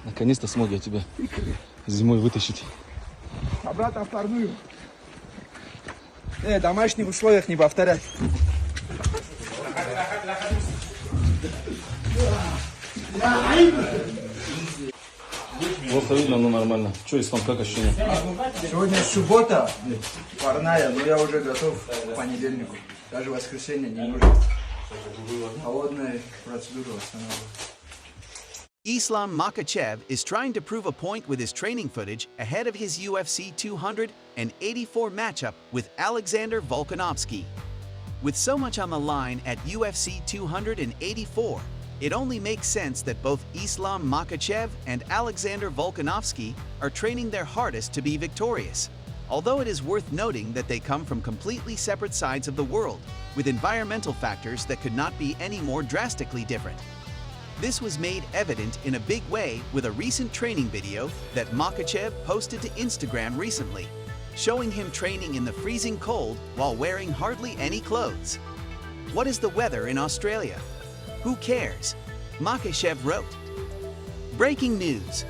Наконец-то смог я тебя зимой вытащить. Обратно в парную. В домашних условиях не повторять. Плохо видно, но нормально. Что, Ислам, как ощущение? Сегодня суббота, парная, но я уже готов к понедельнику. Даже воскресенье не нужно. Холодная процедура восстанавливает. Islam Makhachev is trying to prove a point with his training footage ahead of his UFC 284 matchup with Alexander Volkanovski. With so much on the line at UFC 284, it only makes sense that both Islam Makhachev and Alexander Volkanovski are training their hardest to be victorious. Although it is worth noting that they come from completely separate sides of the world, with environmental factors that could not be any more drastically different. This was made evident in a big way with a recent training video that Makhachev posted to Instagram recently, showing him training in the freezing cold while wearing hardly any clothes. What is the weather in Australia? Who cares? Makhachev wrote. Breaking news.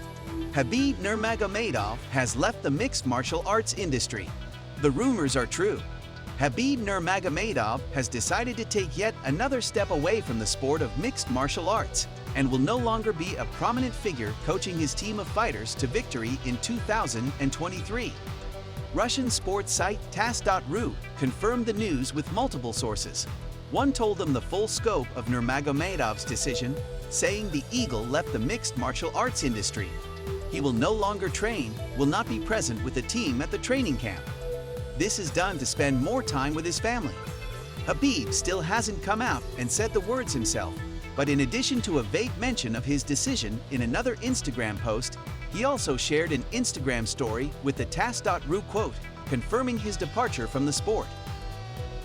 Khabib Nurmagomedov has left the mixed martial arts industry. The rumors are true. Khabib Nurmagomedov has decided to take yet another step away from the sport of mixed martial arts and will no longer be a prominent figure coaching his team of fighters to victory in 2023. Russian sports site TASS.ru confirmed the news with multiple sources. One told them the full scope of Nurmagomedov's decision, saying the Eagle left the mixed martial arts industry. He will no longer train, will not be present with the team at the training camp. This is done to spend more time with his family. Khabib still hasn't come out and said the words himself, but in addition to a vague mention of his decision in another Instagram post, he also shared an Instagram story with the TASS.ru quote, confirming his departure from the sport.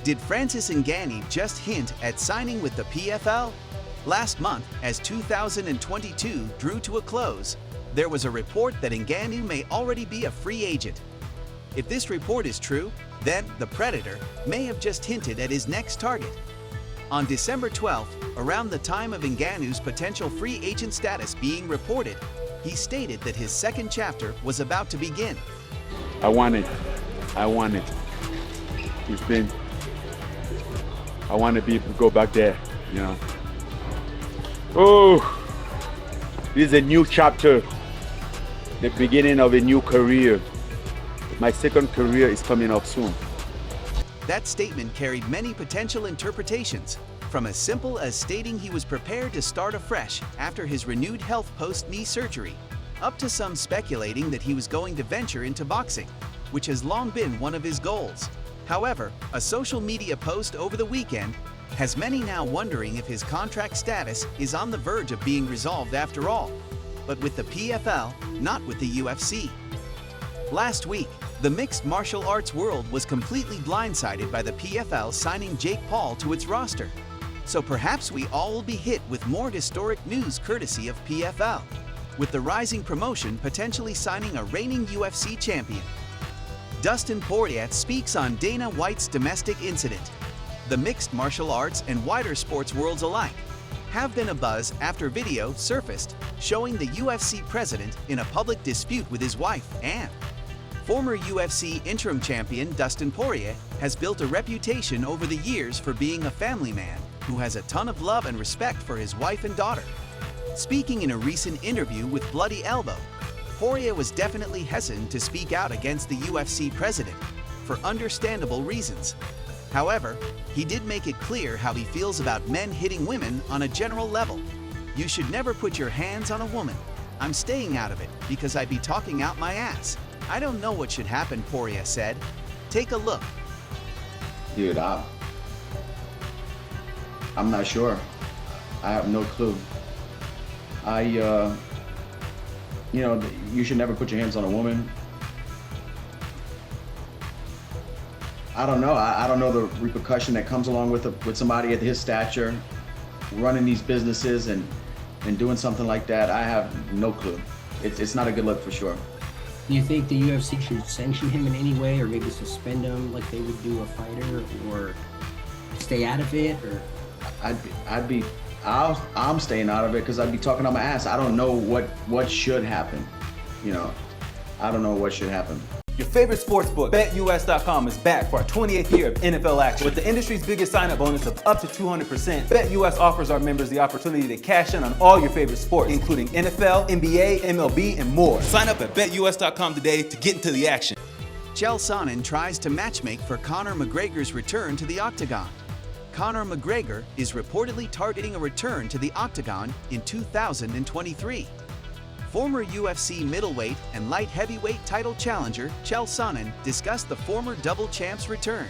Did Francis Ngannou just hint at signing with the PFL? Last month, as 2022 drew to a close, there was a report that Ngannou may already be a free agent. If this report is true, then the Predator may have just hinted at his next target. On December 12th, around the time of Ngannou's potential free agent status being reported, he stated that his second chapter was about to begin. I want it. I want it. I want to go back there, you know. Oh, this is a new chapter, the beginning of a new career. My second career is coming up soon. That statement carried many potential interpretations, from as simple as stating he was prepared to start afresh after his renewed health post-knee surgery, up to some speculating that he was going to venture into boxing, which has long been one of his goals. However, a social media post over the weekend has many now wondering if his contract status is on the verge of being resolved after all, but with the PFL, not with the UFC. Last week, the mixed martial arts world was completely blindsided by the PFL signing Jake Paul to its roster. So perhaps we all will be hit with more historic news courtesy of PFL, with the rising promotion potentially signing a reigning UFC champion. Dustin Poirier speaks on Dana White's domestic incident. The mixed martial arts and wider sports worlds alike have been abuzz after video surfaced showing the UFC president in a public dispute with his wife, and former UFC interim champion Dustin Poirier has built a reputation over the years for being a family man who has a ton of love and respect for his wife and daughter. Speaking in a recent interview with Bloody Elbow, Poirier was definitely hesitant to speak out against the UFC president for understandable reasons. However, he did make it clear how he feels about men hitting women on a general level. You should never put your hands on a woman. I'm staying out of it because I'd be talking out my ass. I don't know what should happen, Poirier said. Take a look. Dude, I'm not sure. I have no clue. You should never put your hands on a woman. I don't know. I don't know the repercussion that comes along with somebody at his stature, running these businesses and doing something like that. I have no clue. It's not a good look for sure. Do you think the UFC should sanction him in any way, or maybe suspend him like they would do a fighter, or stay out of it? Or I'd I'm staying out of it because I'd be talking on my ass. I don't know what should happen. You know, I don't know what should happen. Your favorite sportsbook, BetUS.com, is back for our 28th year of NFL action. With the industry's biggest sign-up bonus of up to 200%, BetUS offers our members the opportunity to cash in on all your favorite sports, including NFL, NBA, MLB, and more. Sign up at BetUS.com today to get into the action. Chael Sonnen tries to matchmake for Conor McGregor's return to the octagon. Conor McGregor is reportedly targeting a return to the octagon in 2023. Former UFC middleweight and light heavyweight title challenger Chael Sonnen discussed the former double champ's return.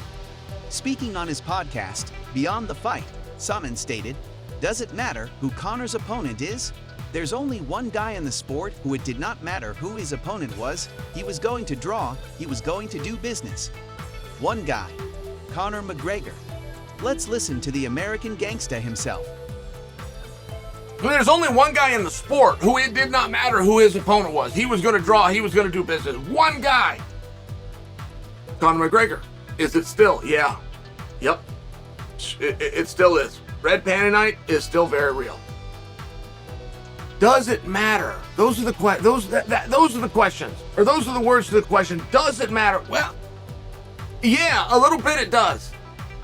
Speaking on his podcast, Beyond the Fight, Sonnen stated, "Does it matter who Conor's opponent is? There's only one guy in the sport who it did not matter who his opponent was. He was going to draw, he was going to do business. One guy, Conor McGregor." Let's listen to the American gangsta himself. There's only one guy in the sport who it did not matter who his opponent was. He was going to draw. He was going to do business. One guy. Conor McGregor. Is it still? Yeah. Yep. It still is. Red Panty Night is still very real. Does it matter? Those are the questions. Or those are the words to the question. Does it matter? Well, yeah, a little bit it does.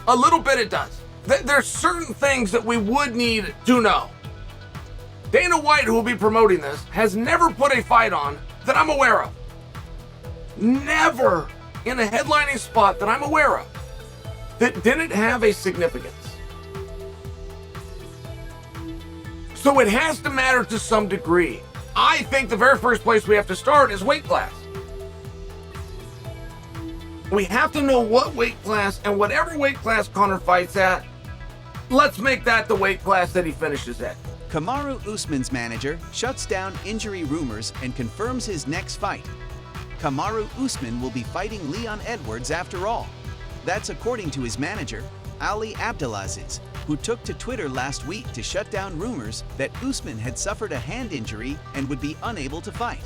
A little bit it does. There's certain things that we would need to know. Dana White, who will be promoting this, has never put a fight on that I'm aware of. Never in a headlining spot that I'm aware of that didn't have a significance. So it has to matter to some degree. I think the very first place we have to start is weight class. We have to know what weight class, and whatever weight class Conor fights at, let's make that the weight class that he finishes at. Kamaru Usman's manager shuts down injury rumors and confirms his next fight. Kamaru Usman will be fighting Leon Edwards after all. That's according to his manager, Ali Abdelaziz, who took to Twitter last week to shut down rumors that Usman had suffered a hand injury and would be unable to fight.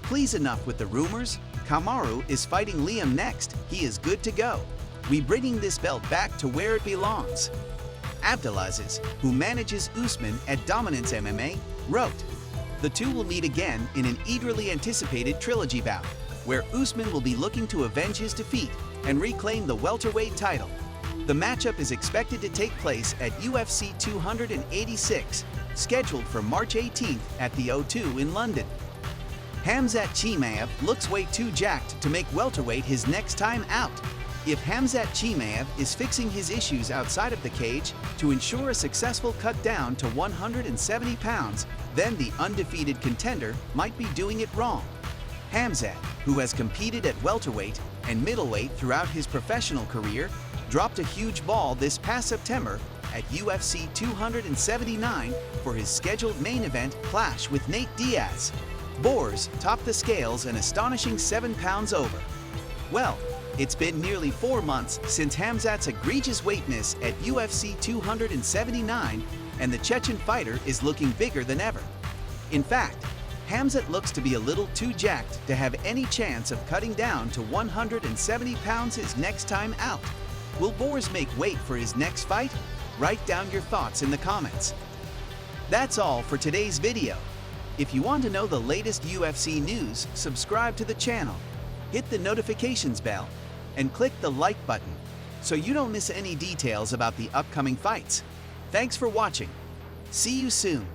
Please, enough with the rumors. Kamaru is fighting Liam next. He is good to go. We're bringing this belt back to where it belongs. Abdelaziz, who manages Usman at Dominance MMA, wrote, "The two will meet again in an eagerly anticipated trilogy bout, where Usman will be looking to avenge his defeat and reclaim the welterweight title. The matchup is expected to take place at UFC 286, scheduled for March 18th at the O2 in London." Khamzat Chimaev looks way too jacked to make welterweight his next time out. If Khamzat Chimaev is fixing his issues outside of the cage to ensure a successful cut down to 170 pounds, then the undefeated contender might be doing it wrong. Khamzat, who has competed at welterweight and middleweight throughout his professional career, dropped a huge ball this past September at UFC 279 for his scheduled main event clash with Nate Diaz. Boers topped the scales an astonishing 7 pounds over. Well, it's been nearly 4 months since Khamzat's egregious weight miss at UFC 279, and the Chechen fighter is looking bigger than ever. In fact, Khamzat looks to be a little too jacked to have any chance of cutting down to 170 pounds his next time out. Will Boers make weight for his next fight? Write down your thoughts in the comments. That's all for today's video. If you want to know the latest UFC news, subscribe to the channel, hit the notifications bell, and click the like button so you don't miss any details about the upcoming fights. Thanks for watching. See you soon.